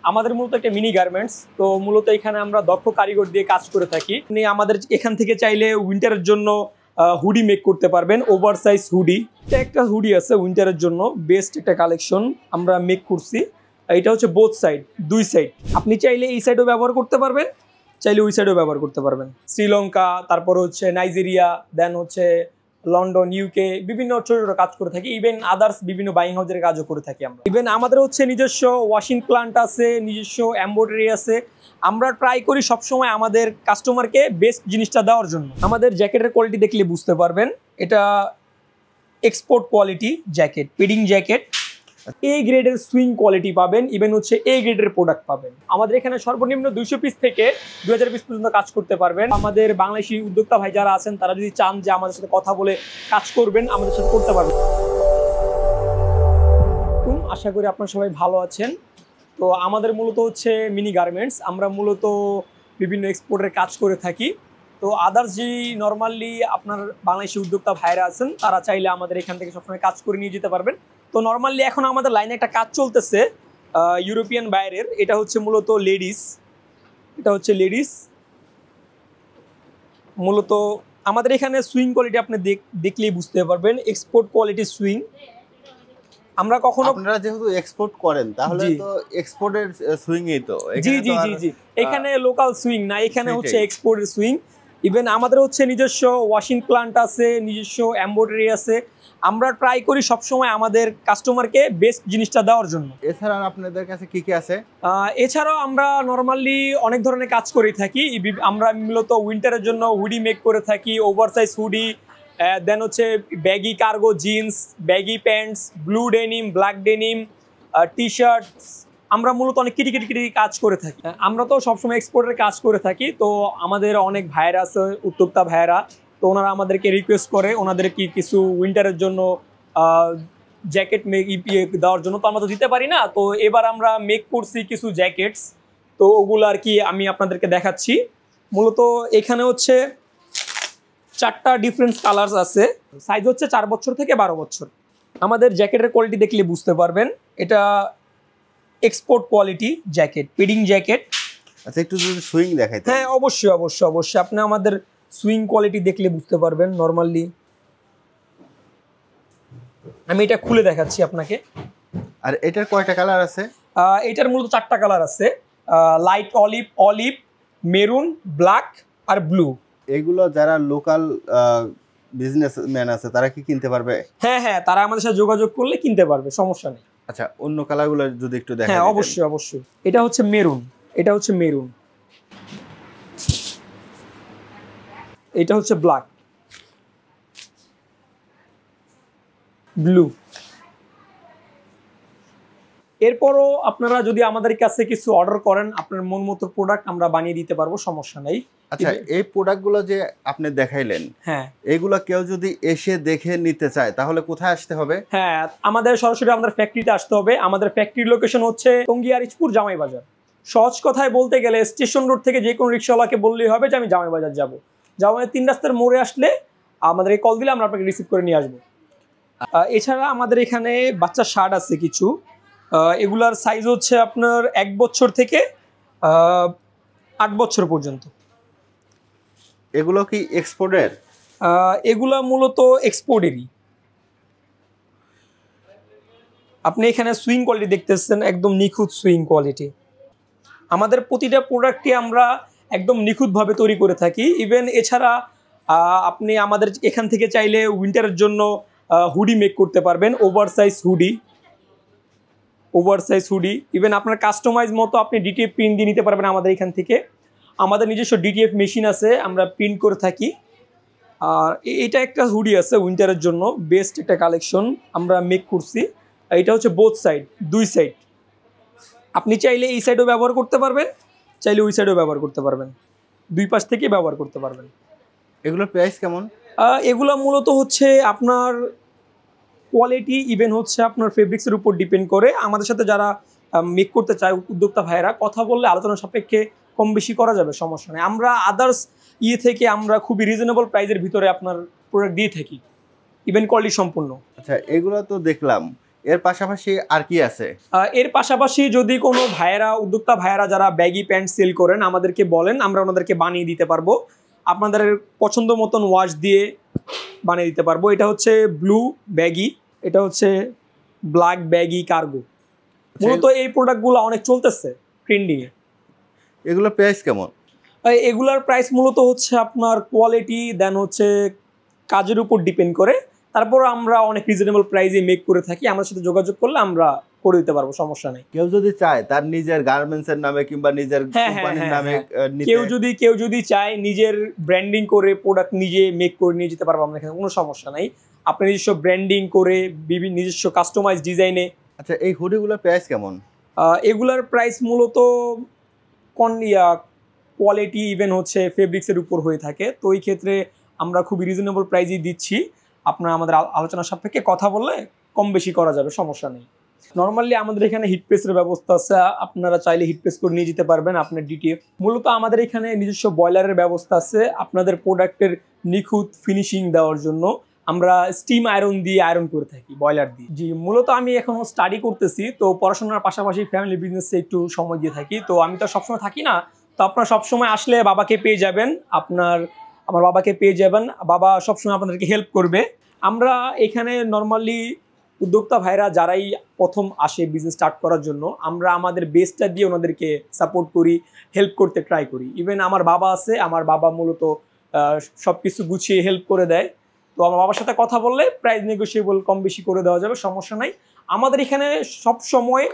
আমাদের মূলত একটা মিনি গার্মেন্টস। তো মূলত এখানে আমরা দক্ষ কারিগর দিয়ে কাজ করে থাকি। আপনি আমাদের এখান থেকে চাইলে উইন্টারের জন্য হুডি মেক করতে পারবেন, ওভার সাইজ হুডি। এটা একটা হুডি আছে উইন্টারের জন্য, বেস্ট একটা কালেকশন আমরা মেক করছি। এটা হচ্ছে বোথ সাইড, দুই সাইড। আপনি চাইলে এই সাইডও ব্যবহার করতে পারবেন, চাইলে ওই সাইডও ব্যবহার করতে পারবেন। শ্রীলঙ্কা, তারপর হচ্ছে নাইজেরিয়া, দেন হচ্ছে লন্ডন, ইউকে, বিভিন্ন ছোট ছোট কাজ করে থাকি। ইভেন আদার্স বিভিন্ন বাইং হাউসের কাজও করে থাকি আমরা। ইভেন আমাদের হচ্ছে নিজস্ব ওয়াশিং প্লান্ট আছে, নিজস্ব এমব্রয়ডারি আছে। আমরা ট্রাই করি সবসময় আমাদের কাস্টমারকে বেস্ট জিনিসটা দেওয়ার জন্য। আমাদের জ্যাকেটের কোয়ালিটি দেখলে বুঝতে পারবেন, এটা export quality jacket, padding jacket. A গ্রেডের সুইং কোয়ালিটি পাবেন, ইভেন হচ্ছে এ গ্রেডের প্রোডাক্ট পাবেন। আমাদের এখানে সর্বনিম্ন 200 পিস থেকে 2000 পিস পর্যন্ত কাজ করতে পারবেন। আমাদের বাংলাদেশি উদ্যোক্তা ভাই যারা আছেন তারা যদি চান যে আমাদের সাথে কথা বলে কাজ করবেন, আমাদের সাথে করতে পারবেন। আশা করি আপনারা সবাই ভালো আছেন। তো আমাদের মূলত হচ্ছে মিনি গার্মেন্টস। আমরা মূলত বিভিন্ন এক্সপোর্টের কাজ করে থাকি। তো আদার্স যে নর্মালি আপনার বাংলাদেশি উদ্যোক্তা ভাইরা আছেন তারা চাইলে আমাদের এখান থেকে সবসময় কাজ করে নিয়ে যেতে পারবেন। তো নর্মালি এখন আমাদের লাইনে একটা কাজ চলতেছে ইউরোপিয়ান বাইরের। এটা হচ্ছে মূলত লেডিস, এটা হচ্ছে লেডিস। মূলত আমাদের এখানে সুইং কোয়ালিটি আপনি দেখলেই বুঝতে পারবেন, এক্সপোর্ট কোয়ালিটি সুইং। আমরা কখনো, আপনারা যেহেতু এক্সপোর্ট করেন তাহলে তো এক্সপোর্টের সুইং এই তো। জি জি জি জি, এখানে লোকাল সুইং না, এখানে হচ্ছে এক্সপোর্টের সুইং। ইভেন আমাদের হচ্ছে নিজস্ব ওয়াশিং প্লান্ট আছে, নিজস্ব এমব্রয়ডারি আছে। আমরা ট্রাই করি সবসময় আমাদের কাস্টমারকে বেস্ট জিনিসটা দেওয়ার জন্য। এছাড়া আপনাদের কাছে কি কি আছে? এছাড়াও আমরা নর্মালি অনেক ধরনের কাজ করে থাকি। আমরা মূলত উইন্টারের জন্য হুডি মেক করে থাকি, ওভার সাইজ হুডি, দেন হচ্ছে baggy cargo jeans, baggy pants, blue denim, black denim, টি শার্টস। আমরা মূলত অনেক কিটি কাজ করে থাকি। আমরা তো সবসময় এক্সপোর্টের কাজ করে থাকি। তো আমাদের অনেক ভাইয়েরা আছে, উদ্যোক্তা ভাইয়েরা, তো ওনারা আমাদেরকে রিকোয়েস্ট করে ওনাদের কিছু উইন্টারের জন্য জ্যাকেট মেক দেওয়ার জন্য। তো আমরা তো দিতে পারি না, তো এবার আমরা মেক করছি কিছু জ্যাকেটস। তো ওগুলো আর কি আমি আপনাদেরকে দেখাচ্ছি। মূলত এখানে হচ্ছে 4টা ডিফারেন্ট কালার্স আছে। সাইজ হচ্ছে 4 বছর থেকে 12 বছর। আমাদের জ্যাকেটের কোয়ালিটি দেখলে বুঝতে পারবেন, এটা export quality jacket, padding jacket. আচ্ছা, একটু যদি সুইং দেখাইতেন। হ্যাঁ, অবশ্যই অবশ্যই অবশ্যই। আপনি আমাদের সুইং কোয়ালিটি দেখলে বুঝতে পারবেন। নরমালি আমি এটা খুলে দেখাচ্ছি আপনাকে। আর এটার কয়টা কালার আছে? এটার মূলত 4টা কালার আছে, light olive, olive, maroon, black আর ব্লু। এগুলো যারা লোকাল বিজনেসম্যান আছে তারা কি কিনতে পারবে? হ্যাঁ হ্যাঁ, তারা আমাদের সাথে যোগাযোগ করলে কিনতে পারবে, সমস্যা নেই। আচ্ছা, অন্য কালারগুলো যদি একটু দেখান। হ্যাঁ, অবশ্যই অবশ্যই। এটা হচ্ছে মেরুন, এটা হচ্ছে মেরুন, এটা হচ্ছে ব্ল্যাক, ব্লু। এরপরও আপনারা যদি আমাদের কাছে কিছু অর্ডার করেন, আপনার মন মতো প্রোডাক্ট আমরা বানিয়ে দিতে পারবো, সমস্যা নেই। আচ্ছা, এই প্রোডাক্টগুলো যে আপনি দেখাইলেন, হ্যাঁ, এগুলো কেউ যদি এসে দেখে নিতে চায় তাহলে কোথায় আসতে হবে? হ্যাঁ, আমাদের সরাসরি আমাদের ফ্যাক্টরিতে আসতে হবে। আমাদের ফ্যাক্টরির লোকেশন হচ্ছে টঙ্গী আরিচপুর, জামাই বাজার। সহজ কথায় বলতে গেলে স্টেশন রোড থেকে যে কোনো রিক্সাওয়ালাকে বললেই হবে যে আমি জামাই বাজার যাবো। জামাই 3 রাস্তার মোড়ে আসলে আমাদেরকে কল দিলে আমরা আপনাকে রিসিভ করে নিয়ে আসবো। এছাড়া আমাদের এখানে বাচ্চার শার্ট আছে কিছু। এগুলার সাইজ হচ্ছে আপনার 1 বছর থেকে 8 বছর পর্যন্ত। এগুলো কি এক্সপোর্টের? এগুলা মূলত এক্সপোর্টেরই। আপনি এখানে সুইং কোয়ালিটি দেখতেছেন, একদম নিখুঁত সুইং কোয়ালিটি। আমাদের প্রতিটা প্রোডাক্টই আমরা একদম নিখুঁতভাবে তৈরি করে থাকি। ইভেন এছাড়া আপনি আমাদের এখান থেকে চাইলে উইন্টারের জন্য হুডি মেক করতে পারবেন, over size hoodie, over size hoodie. Even আপনার কাস্টমাইজ মতো আপনি ডিটিএফ প্রিন্ট দিয়ে নিতে পারবেন আমাদের এখান থেকে। আমাদের নিজস্ব ডিটিএফ মেশিন আছে, আমরা প্রিন্ট করে থাকি। আর এটা একটা হুডি আছে উইন্টারের জন্য, বেস্ট একটা কালেকশন আমরা মেক করছি। এটা হচ্ছে বোথ সাইড, দুই সাইড। আপনি চাইলে এই সাইডও ব্যবহার করতে পারবেন, চাইলে ওই সাইডও ব্যবহার করতে পারবেন, দুই পাশ থেকে ব্যবহার করতে পারবেন। এগুলোর প্রাইস কেমন? এগুলো মূলত হচ্ছে আপনার কোয়ালিটি, ইভেন হচ্ছে আপনার ফেব্রিক্সের উপর ডিপেন্ড করে। আমাদের সাথে যারা মেক করতে চায় উদ্যোক্তা ভাইয়েরা, কথা বললে আলোচনা সাপেক্ষে কম বেশি করা যাবে, সমস্যা নেই। আমরা আদার্স থেকে আমরা খুবই রিজনেবল প্রাইসের ভিতরে আপনার প্রোডাক্ট দিয়ে থাকি, ইভেন কোয়ালিটি সম্পূর্ণ। আচ্ছা, এগুলো তো দেখলাম, এর পাশাপাশি আর কি আছে? এর পাশাপাশি যদি কোনো উদ্যোক্তা ভাইয়েরা যারা ব্যাগি প্যান্ট সেল করেন আমাদেরকে বলেন, আমরা ওনাদেরকে বানিয়ে দিতে পারবো, আপনাদের পছন্দ মতন ওয়াশ দিয়ে বানিয়ে দিতে পারবো। এটা হচ্ছে ব্লু ব্যাগি, এটা হচ্ছে ব্ল্যাক ব্যাগি কার্গো। মূলত এই প্রোডাক্টগুলো অনেক চলতেছে ট্রেন্ডিং এ। এগুলো প্রাইস কেমন? এগুলার প্রাইস মূলত হচ্ছে আপনার কোয়ালিটি দেন হচ্ছে কাজের উপর ডিপেন্ড করে। তারপর আমরা অনেক রিজনেবল প্রাইসে মেক করে থাকি, আমাদের সাথে যোগাযোগ করলে আমরা করে দিতে পারবো, সমস্যা নেই। কেউ যদি চায় তার নিজের গার্মেন্টস এর নামে কিংবা নিজের কোম্পানির নামে কেউ যদি চায় নিজের ব্র্যান্ডিং করে প্রোডাক্ট নিজে মেক করে নিয়ে যেতে পারবো আমরা, এখানে কোনো সমস্যা নাই। আপনি নিজস্ব ব্র্যান্ডিং করে বিভিন্ন নিজস্ব কাস্টমাইজ ডিজাইনে। আচ্ছা, এই হুডিগুলোর প্রাইস কেমন? এগুলার প্রাইস মূলত কোয়ালিটি ইভেন হচ্ছে ফেব্রিক্সের উপর হয়ে থাকে, তো এই ক্ষেত্রে আমরা খুবই রিজনেবল প্রাইসই দিচ্ছি। আপনারা আমাদের আলোচনা সাপেক্ষে কথা বললে কম বেশি করা যাবে, সমস্যা নেই। নর্মালি আমাদের এখানে হিট প্রেসের ব্যবস্থা আছে, আপনারা চাইলে হিট প্রেস করে নিয়ে যেতে পারবেন আপনার ডিটিএফ। মূলত আমাদের এখানে নিজস্ব বয়লারের ব্যবস্থা আছে আপনাদের প্রোডাক্টের নিখুঁত ফিনিশিং দেওয়ার জন্য। আমরা স্টিম আয়রন দিয়ে আয়রন করে থাকি, বয়লার দিয়ে। জি, মূলত আমি এখনো স্টাডি করতেছি, তো পড়াশোনার পাশাপাশি ফ্যামিলি বিজনেসে একটু সময় দিয়ে থাকি, তো আমি তো সবসময় থাকি না। তো আপনারা সবসময় আসলে বাবাকে পেয়ে যাবেন, আমার বাবাকে পেয়ে যাবেন, বাবা সবসময় আপনাদেরকে হেল্প করবে। আমরা এখানে নর্মালি উদ্যোক্তা ভাইরা যারাই প্রথম আসে বিজনেস স্টার্ট করার জন্য, আমরা আমাদের বেস্টটা দিয়ে ওনাদেরকে সাপোর্ট করি, হেল্প করতে ট্রাই করি। ইভেন আমার বাবা আছে, আমার বাবা মূলত সব কিছু গুছিয়ে হেল্প করে দেয়। তো আমার বাবার সাথে কথা বললে প্রাইস নেগোসিয়েবল কম বেশি করে দেওয়া যাবে, সমস্যা নাই। আমাদের এখানে সব সময়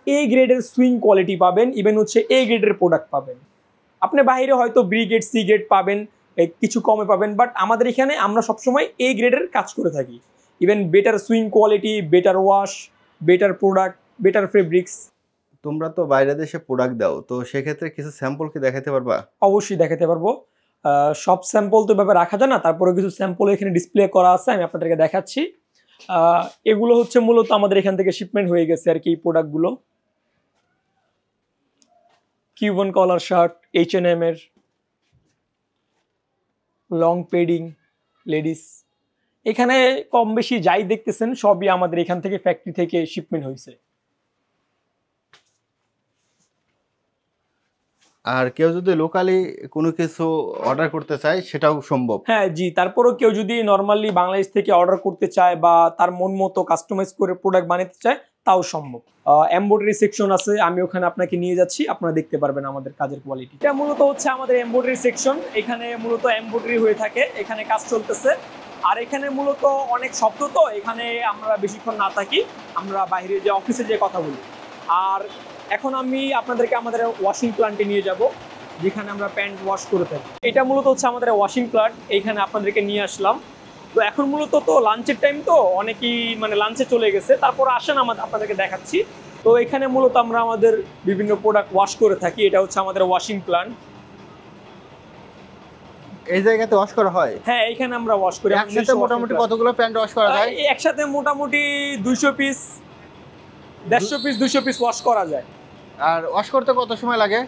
এ গ্রেডের সুইং কোয়ালিটি পাবেন, ইভেন হচ্ছে এ গ্রেডের প্রোডাক্ট পাবেন। আপনি বাইরে হয়তো বি গ্রেড সি গ্রেড পাবেন, কিছু কমে পাবেন, বাট আমাদের এখানে আমরা সবসময় এ গ্রেডের কাজ করে থাকি। Even better swing quality, better wash, better product, better fabrics. তোমরা তো বাইরে দেশে প্রোডাক্ট দাও, তো সেক্ষেত্রে কিছু স্যাম্পল কি দেখাতে পারবা? অবশ্যই দেখাতে পারবো। সব স্যাম্পল তো এভাবে রাখা যায় না, তারপরে কিছু স্যাম্পল এখানে ডিসপ্লে করা আছে, আমি আপনাদেরকে দেখাচ্ছি। এগুলো হচ্ছে মূলত আমাদের এখান থেকে শিপমেন্ট হয়ে গেছে আর কি। এই প্রোডাক্টগুলো কিউবন কলার শার্ট, H&M এর লং পেডিং লেডিস। এখানে কম বেশি যাই দেখতেছেন সবই আমাদের এখান থেকে ফ্যাক্টরি থেকে শিপমেন্ট হয়েছে। আর কেউ যদি লোকালি কোনো কিছু অর্ডার করতে চায় সেটাও সম্ভব? হ্যাঁ জি, তারপরও কেউ যদি নর্মালি বাংলাদেশ থেকে অর্ডার করতে চায় বা তার মন মতো কাস্টমাইজ করে প্রোডাক্ট বানাতে চায় তাও সম্ভব। এমব্রয়ডারি সেকশন আছে, আমি ওখানে আপনাকে নিয়ে যাচ্ছি, আপনারা দেখতে পারবেন আমাদের কাজের কোয়ালিটি। এটা মূলত হচ্ছে আমাদের এমব্রয়ডারি সেকশন, এখানে মূলত এমব্রয়ডারি হয়ে থাকে, এখানে কাজ চলতেছে। আর এখানে মূলত অনেক শব্দ, তো এখানে আমরা বেশিক্ষণ না থাকি, আমরা বাইরে যে অফিসে যে কথা বলি। আর এখন আমি আপনাদেরকে আমাদের ওয়াশিং প্ল্যান্টে নিয়ে যাব, যেখানে আমরা প্যান্ট ওয়াশ করে থাকি। এটা মূলত হচ্ছে আমাদের ওয়াশিং প্ল্যান্ট, এইখানে আপনাদেরকে নিয়ে আসলাম। তো এখন মূলত তো লাঞ্চের টাইম, তো অনেকেই মানে লাঞ্চে চলে গেছে, তারপর আসেন আপনাদেরকে দেখাচ্ছি। তো এখানে মূলত আমরা আমাদের বিভিন্ন প্রোডাক্ট ওয়াশ করে থাকি। এটা হচ্ছে আমাদের ওয়াশিং প্ল্যান্ট। এই জায়গাতে ওয়াশ করা হয়? হ্যাঁ, এখানে আমরা ওয়াশ করি। একসাথে মোটামুটি কতগুলো প্যান্ট ওয়াশ করা যায়? একসাথে মোটামুটি 200 পিস, 150 পিস, 200 পিস ওয়াশ করা যায়। আর ওয়াশ করতে কত সময় লাগে?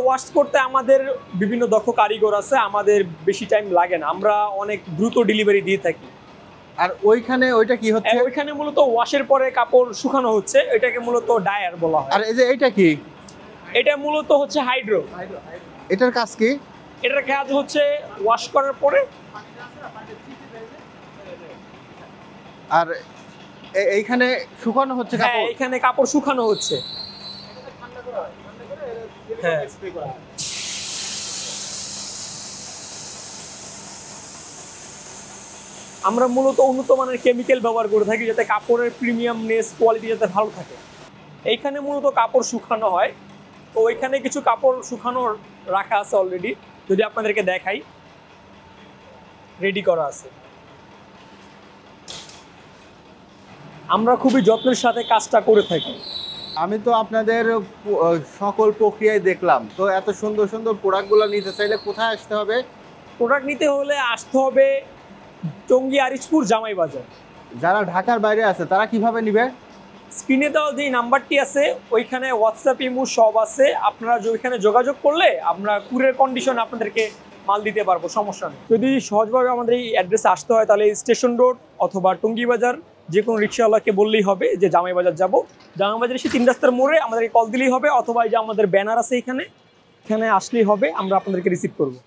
ওয়াশ করতে আমাদের বিভিন্ন দক্ষ কারিগর আছে, আমাদের বেশি টাইম লাগে না, আমরা অনেক দ্রুত ডেলিভারি দিয়ে থাকি। আর ওইখানে ওইটা কি হচ্ছে? ওইখানে মূলত ওয়াশের পরে কাপড় শুকানো হচ্ছে, এটাকে মূলত ডায়ার বলা হয়। আর এই যে এইটা কি? এটা মূলত হচ্ছে হাইড্রো। এটার কাজ কি? এটার কাজ হচ্ছে ওয়াশ করার পরে। আর এইখানে শুকানো হচ্ছে কাপড়? হ্যাঁ, এখানে কাপড় শুকানো হচ্ছে। হ্যাঁ, আমরা মূলত উন্নত মানের কেমিক্যাল ব্যবহার করে থাকি যাতে কাপড়ের প্রিমিয়ামনেস কোয়ালিটি যাতে ভালো থাকে। এইখানে মূলত কাপড় শুকানো হয়, তো ওইখানে কিছু কাপড় শুকানো রাখা আছে অলরেডি, যদি আপনাদেরকে দেখাই, রেডি করা আছে। আমরা খুবই যত্নের সাথে কাজটা করে থাকি। আমি তো আপনাদের সকল প্রক্রিয়ায় দেখলাম, তো এত সুন্দর সুন্দর প্রোডাক্টগুলো নিতে চাইলে কোথায় আসতে হবে? প্রোডাক্ট নিতে হলে আসতে হবে টঙ্গী আরিচপুর জামাই বাজার। যারা ঢাকার বাইরে আছে তারা কিভাবে নিবে? স্ক্রিনে দেওয়া যে নাম্বারটি আছে ওইখানে হোয়াটসঅ্যাপ, ইমো সব আছে, আপনারা ওইখানে যোগাযোগ করলে আমরা কুরিয়ার কন্ডিশন আপনাদেরকে মাল দিতে পারবো, সমস্যা নেই। যদি সহজভাবে আমাদের এই অ্যাড্রেসে আসতে হয় তাহলে স্টেশন রোড অথবা টঙ্গী বাজার যে কোনো রিক্সাওয়ালাকে বললেই হবে যে জামাই বাজার যাব। জামাই বাজার এসে 3 রাস্তার মোড়ে আমাদেরকে কল দিলেই হবে, অথবা এই যে আমাদের ব্যানার আছে এখানে আসলেই হবে, আমরা আপনাদেরকে রিসিভ করবো।